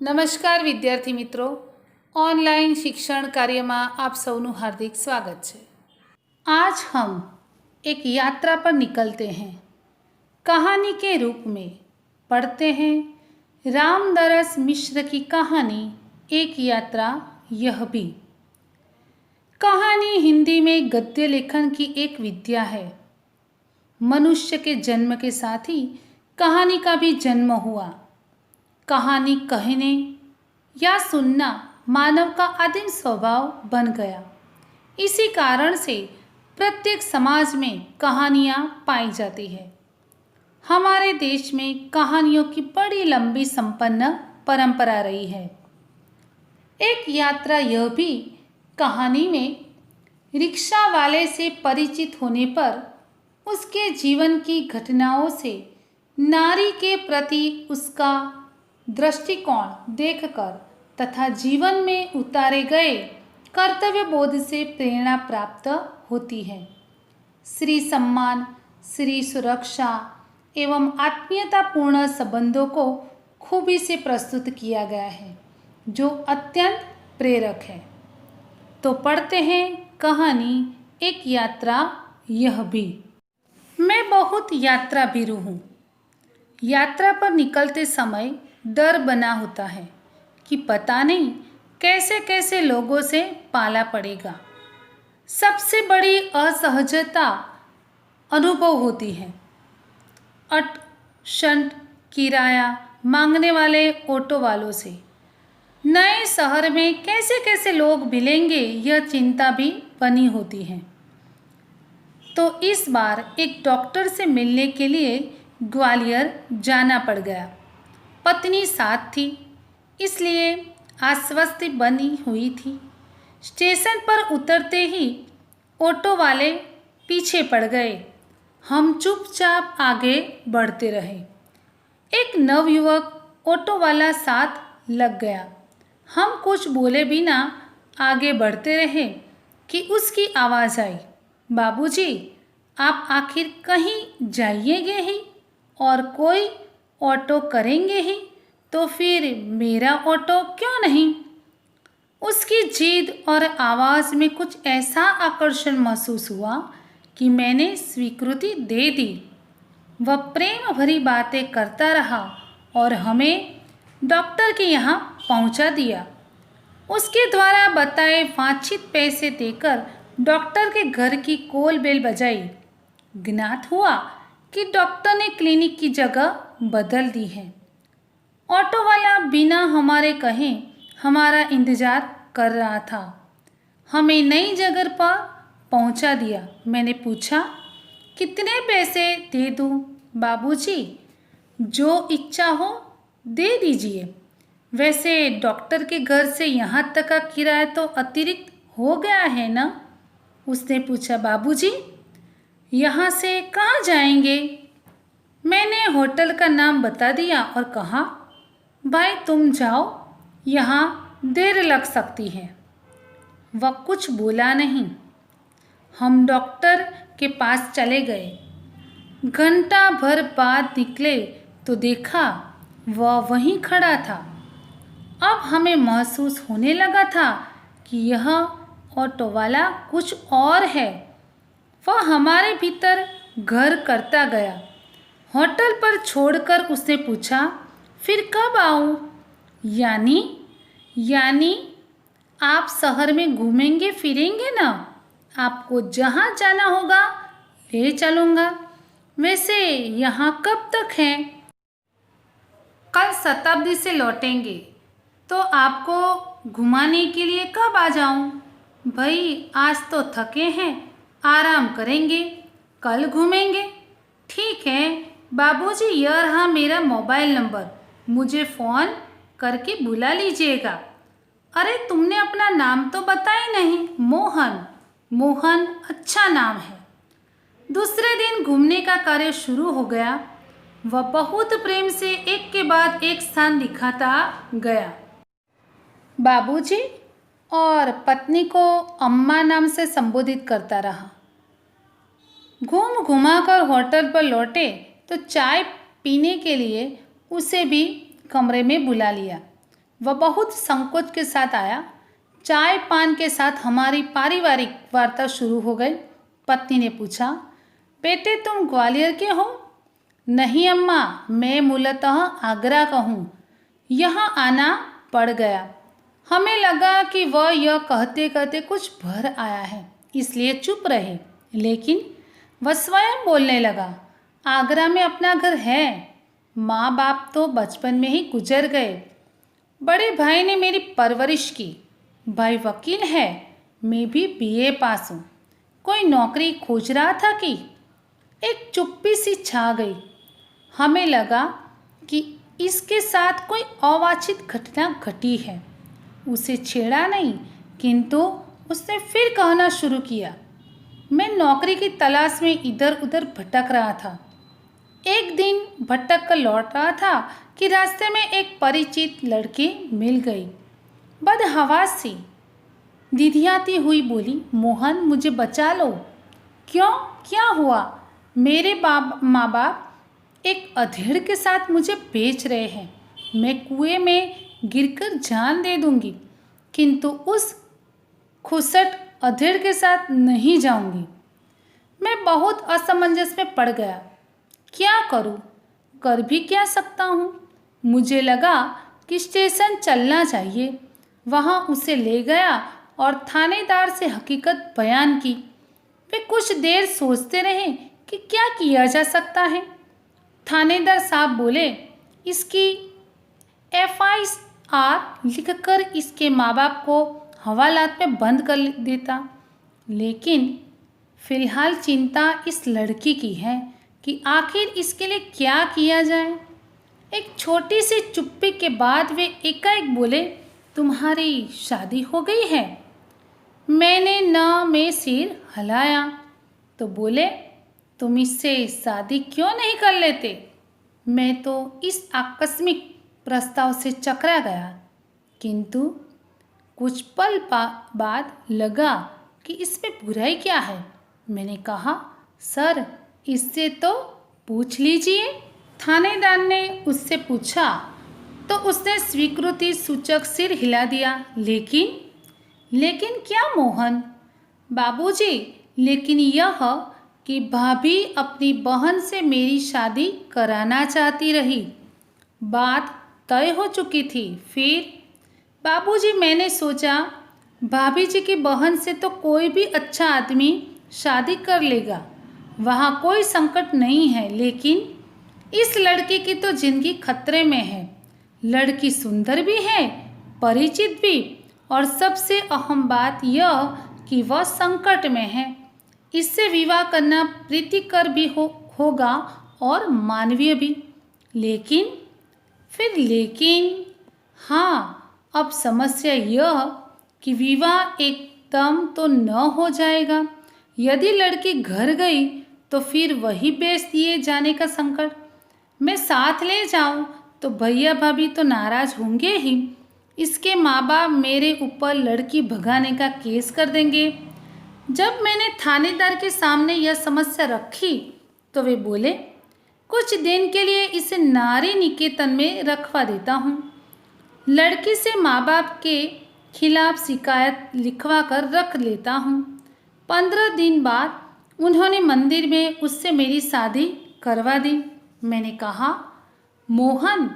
નમસ્કાર વિદ્યાર્થી મિત્રો, ऑनलाइन शिक्षण कार्य में आप सबनु हार्दिक स्वागत है। आज हम एक यात्रा पर निकलते हैं। कहानी के रूप में पढ़ते हैं रामदरस मिश्र की कहानी एक यात्रा यह भी। कहानी हिंदी में गद्य लेखन की एक विद्या है। मनुष्य के जन्म के साथ ही कहानी का भी जन्म हुआ। कहानी कहने या सुनना मानव का आदिम स्वभाव बन गया। इसी कारण से प्रत्येक समाज में कहानियाँ पाई जाती है। हमारे देश में कहानियों की बड़ी लंबी संपन्न परंपरा रही है। एक यात्रा यह भी कहानी में रिक्शा वाले से परिचित होने पर उसके जीवन की घटनाओं से नारी के प्रति उसका दृष्टिकोण देखकर तथा जीवन में उतारे गए कर्तव्य बोध से प्रेरणा प्राप्त होती है। स्त्री सम्मान, स्त्री सुरक्षा एवं आत्मीयतापूर्ण संबंधों को खूबी से प्रस्तुत किया गया है, जो अत्यंत प्रेरक है। तो पढ़ते हैं कहानी एक यात्रा यह भी। मैं बहुत यात्रा भीरू हूँ। यात्रा पर निकलते समय डर बना होता है कि पता नहीं कैसे कैसे लोगों से पाला पड़ेगा। सबसे बड़ी असहजता अनुभव होती है। अट शंट किराया मांगने वाले ऑटो वालों से। नए शहर में कैसे कैसे लोग मिलेंगे, यह चिंता भी बनी होती है। तो इस बार एक डॉक्टर से मिलने के लिए ग्वालियर जाना पड़ गया। पत्नी साथ थी, इसलिए आश्वस्ति बनी हुई थी। स्टेशन पर उतरते ही ऑटो वाले पीछे पड़ गए। हम चुपचाप आगे बढ़ते रहे। एक नवयुवक ऑटो वाला साथ लग गया। हम कुछ बोले बिना आगे बढ़ते रहे कि उसकी आवाज़ आई, बाबूजी, आप आखिर कहीं जाइएगे ही और कोई ऑटो करेंगे ही, तो फिर मेरा ऑटो क्यों नहीं। उसकी जिद और आवाज़ में कुछ ऐसा आकर्षण महसूस हुआ कि मैंने स्वीकृति दे दी। वह प्रेम भरी बातें करता रहा और हमें डॉक्टर के यहाँ पहुँचा दिया। उसके द्वारा बताए वांछित पैसे देकर डॉक्टर के घर की कोल बेल बजाई। ज्ञात हुआ कि डॉक्टर ने क्लिनिक की जगह बदल दी है। ऑटो वाला बिना हमारे कहे हमारा इंतज़ार कर रहा था। हमें नई जगह पर पहुंचा दिया। मैंने पूछा, कितने पैसे दे दूं बाबूजी? जो इच्छा हो दे दीजिए। वैसे डॉक्टर के घर से यहाँ तक का किराया तो अतिरिक्त हो गया है ना? उसने पूछा। बाबूजी, यहाँ से कहाँ जाएंगे? मैंने होटल का नाम बता दिया और कहा, भाई तुम जाओ, यहाँ देर लग सकती है। वह कुछ बोला नहीं। हम डॉक्टर के पास चले गए। घंटा भर बाद निकले तो देखा वह वहीं खड़ा था। अब हमें महसूस होने लगा था कि यह ऑटो वाला कुछ और है। वह हमारे भीतर घर करता गया। होटल पर छोड़कर उसने पूछा, फिर कब आऊँ? यानी आप शहर में घूमेंगे फिरेंगे ना? आपको जहाँ जाना होगा ले चलूँगा। वैसे यहाँ कब तक हैं? कल शताब्दी से लौटेंगे, तो आपको घुमाने के लिए कब आ जाऊँ? भाई आज तो थके हैं, आराम करेंगे, कल घूमेंगे। ठीक है बाबूजी, यह रहा मेरा मोबाइल नंबर, मुझे फ़ोन करके बुला लीजिएगा। अरे तुमने अपना नाम तो बताया नहीं। मोहन अच्छा नाम है। दूसरे दिन घूमने का कार्य शुरू हो गया। वह बहुत प्रेम से एक के बाद एक स्थान दिखाता गया। बाबूजी और पत्नी को अम्मा नाम से संबोधित करता रहा। घूम घुमाकर होटल पर लौटे तो चाय पीने के लिए उसे भी कमरे में बुला लिया। वह बहुत संकोच के साथ आया। चाय पान के साथ हमारी पारिवारिक वार्ता शुरू हो गई। पत्नी ने पूछा, बेटे तुम ग्वालियर के हो? नहीं अम्मा, मैं मूलतः आगरा का हूँ। यहाँ आना पड़ गया। हमें लगा कि वह यह कहते कहते कुछ भर आया है, इसलिए चुप रहे। लेकिन वह स्वयं बोलने लगा, आगरा में अपना घर है। माँ बाप तो बचपन में ही गुजर गए। बड़े भाई ने मेरी परवरिश की। भाई वकील है, मैं भी बीए पास हूँ। कोई नौकरी खोज रहा था कि एक चुप्पी सी छा गई। हमें लगा कि इसके साथ कोई अवांछित घटना घटी है। उसे छेड़ा नहीं, किंतु उसने फिर कहना शुरू किया, मैं नौकरी की तलाश में इधर उधर भटक रहा था। एक दिन भटक कर लौट रहा था कि रास्ते में एक परिचित लड़की मिल गई। बदहवास सी दिधियाती हुई बोली, मोहन मुझे बचा लो। क्यों, क्या हुआ? मेरे माँ बाप एक अधेड़ के साथ मुझे बेच रहे हैं। मैं कुएं में गिरकर जान दे दूंगी, किंतु उस खुसट अधेड़ के साथ नहीं जाऊंगी। मैं बहुत असमंजस में पड़ गया। क्या करूं? कर भी क्या सकता हूं? मुझे लगा कि स्टेशन चलना चाहिए। वहां उसे ले गया और थानेदार से हकीकत बयान की। वे कुछ देर सोचते रहे कि क्या किया जा सकता है। थानेदार साहब बोले, इसकी एफआईआर लिखकर इसके माँ बाप को हवालात में बंद कर देता। लेकिन फिलहाल चिंता इस लड़की की है कि आखिर इसके लिए क्या किया जाए। एक छोटी सी चुप्पी के बाद वे एकाएक बोले, तुम्हारी शादी हो गई है? मैंने न में सिर हिलाया तो बोले, तुम इससे शादी क्यों नहीं कर लेते? मैं तो इस आकस्मिक प्रस्ताव से चकरा गया, किंतु कुछ पल बाद लगा कि इसमें बुराई क्या है। मैंने कहा, सर इससे तो पूछ लीजिए। थानेदार ने उससे पूछा तो उसने स्वीकृति सूचक सिर हिला दिया। लेकिन क्या मोहन? बाबूजी, लेकिन यह कि भाभी अपनी बहन से मेरी शादी कराना चाहती रही। बात तय हो चुकी थी। फिर बाबूजी, मैंने सोचा भाभी जी की बहन से तो कोई भी अच्छा आदमी शादी कर लेगा, वहाँ कोई संकट नहीं है। लेकिन इस लड़की की तो जिंदगी खतरे में है। लड़की सुंदर भी है, परिचित भी, और सबसे अहम बात यह कि वह संकट में है। इससे विवाह करना प्रीतिकर भी होगा और मानवीय भी। लेकिन हाँ, अब समस्या यह कि विवाह एकदम तो न हो जाएगा। यदि लड़की घर गई तो फिर वही बेच दिए जाने का संकट। मैं साथ ले जाऊं तो भैया भाभी तो नाराज होंगे ही। इसके माँ बाप मेरे ऊपर लड़की भगाने का केस कर देंगे। जब मैंने थानेदार के सामने यह समस्या रखी तो वे बोले, कुछ दिन के लिए इसे नारी निकेतन में रखवा देता हूँ। लड़की से माँ बाप के खिलाफ शिकायत लिखवा कर रख लेता हूँ। 15 दिन बाद उन्होंने मंदिर में उससे मेरी शादी करवा दी। मैंने कहा, मोहन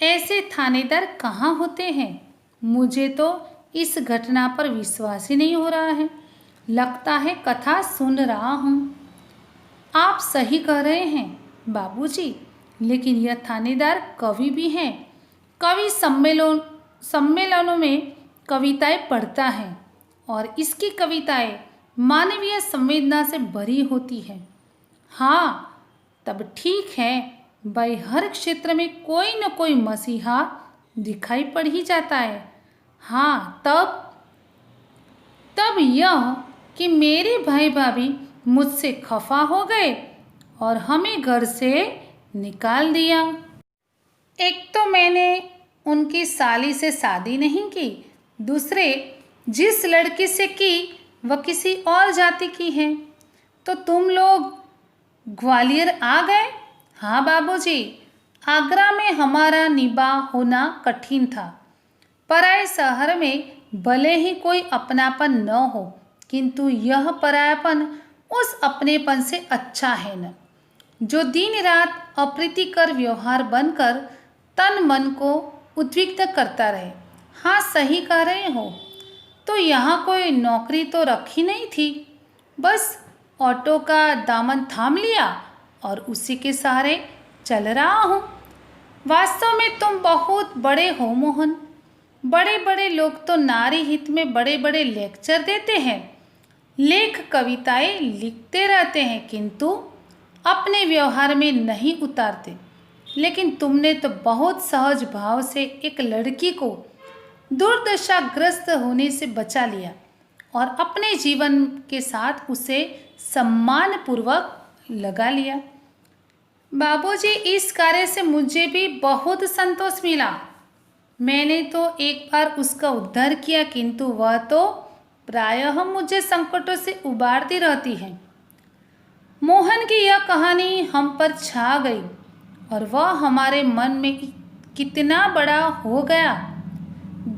ऐसे थानेदार कहाँ होते हैं? मुझे तो इस घटना पर विश्वास ही नहीं हो रहा है। लगता है कथा सुन रहा हूँ। आप सही कह रहे हैं बाबूजी, लेकिन यह थानेदार कवि भी हैं। कवि सम्मेलनों में कविताएं पढ़ता है और इसकी कविताएं मानवीय संवेदना से भरी होती है। हाँ, तब ठीक है भाई, हर क्षेत्र में कोई न कोई मसीहा दिखाई पड़ ही जाता है। हाँ, तब यह कि मेरे भाई भाभी मुझसे खफा हो गए और हमें घर से निकाल दिया। एक तो मैंने उनकी साली से शादी नहीं की, दूसरे जिस लड़की से की वह किसी और जाति की है। तो तुम लोग ग्वालियर आ गए? हाँ बाबूजी, आगरा में हमारा निबाह होना कठिन था। पराए शहर में भले ही कोई अपनापन न हो, किंतु यह परायापन उस अपनेपन से अच्छा है न, जो दिन रात अप्रीतिकर व्यवहार बनकर तन मन को उद्विग्न करता रहे। हाँ, सही कह रहे हो। तो यहाँ कोई नौकरी तो रखी नहीं थी, बस ऑटो का दामन थाम लिया और उसी के सहारे चल रहा हूँ। वास्तव में तुम बहुत बड़े हो मोहन। बड़े बड़े लोग तो नारी हित में बड़े बड़े लेक्चर देते हैं, लेख कविताएं लिखते रहते हैं, किंतु अपने व्यवहार में नहीं उतारते। लेकिन तुमने तो बहुत सहज भाव से एक लड़की को दुर्दशाग्रस्त होने से बचा लिया और अपने जीवन के साथ उसे सम्मानपूर्वक लगा लिया। बाबूजी, इस कार्य से मुझे भी बहुत संतोष मिला। मैंने तो एक बार उसका उद्धार किया, किंतु वह तो प्रायः मुझे संकटों से उबारती रहती है। मोहन की यह कहानी हम पर छा गई और वह हमारे मन में कितना बड़ा हो गया।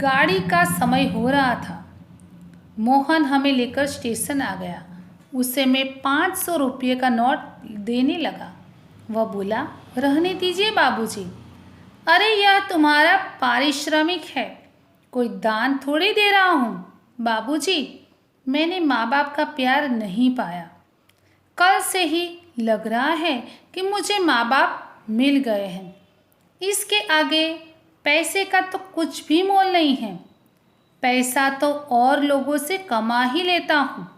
गाड़ी का समय हो रहा था। मोहन हमें लेकर स्टेशन आ गया। उसे मैं 500 रुपये का नोट देने लगा। वह बोला, रहने दीजिए बाबूजी। अरे, यह तुम्हारा पारिश्रमिक है, कोई दान थोड़ी दे रहा हूँ। बाबूजी, मैंने माँ बाप का प्यार नहीं पाया। कल से ही लग रहा है कि मुझे माँ बाप मिल गए हैं। इसके आगे पैसे का तो कुछ भी मोल नहीं है। पैसा तो और लोगों से कमा ही लेता हूँ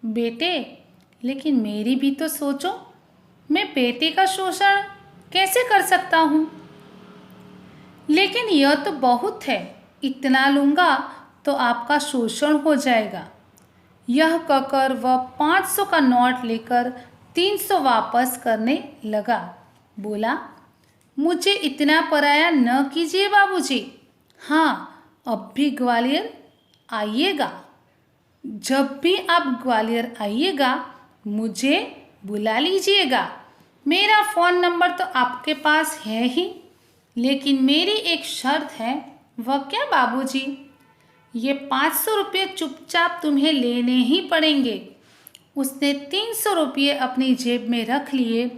बेटे, लेकिन मेरी भी तो सोचो। मैं बेटे का शोषण कैसे कर सकता हूँ? लेकिन यह तो बहुत है, इतना लूँगा तो आपका शोषण हो जाएगा। यह कहकर वह 500 का नोट लेकर 300 वापस करने लगा। बोला, मुझे इतना पराया न कीजिए बाबूजी। हाँ, अब भी ग्वालियर आइएगा। जब भी आप ग्वालियर आइएगा मुझे बुला लीजिएगा। मेरा फ़ोन नंबर तो आपके पास है ही, लेकिन मेरी एक शर्त है। वह क्या बाबूजी? ये 500 रुपये चुपचाप तुम्हें लेने ही पड़ेंगे। उसने 300 रुपये अपनी जेब में रख लिए,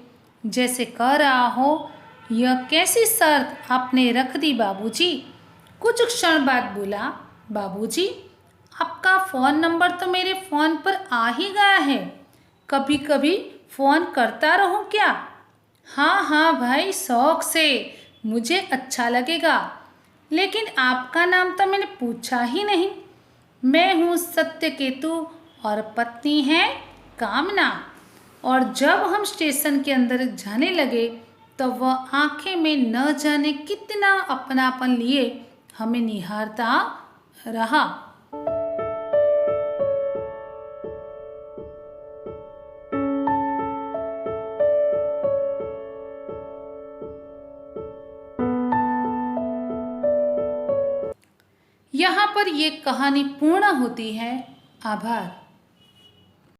जैसे कह रहा हो, यह कैसी शर्त आपने रख दी बाबूजी? कुछ क्षण बाद बोला, बाबूजी, आपका फ़ोन नंबर तो मेरे फ़ोन पर आ ही गया है। कभी कभी फ़ोन करता रहूं क्या? हाँ हाँ भाई, शौक़ से, मुझे अच्छा लगेगा। लेकिन आपका नाम तो मैंने पूछा ही नहीं। मैं हूँ सत्यकेतु और पत्नी है कामना। और जब हम स्टेशन के अंदर जाने लगे तो वह आंखें में न जाने कितना अपनापन लिए हमें निहारता रहा। यहाँ पर ये कहानी पूर्ण होती है। आभार।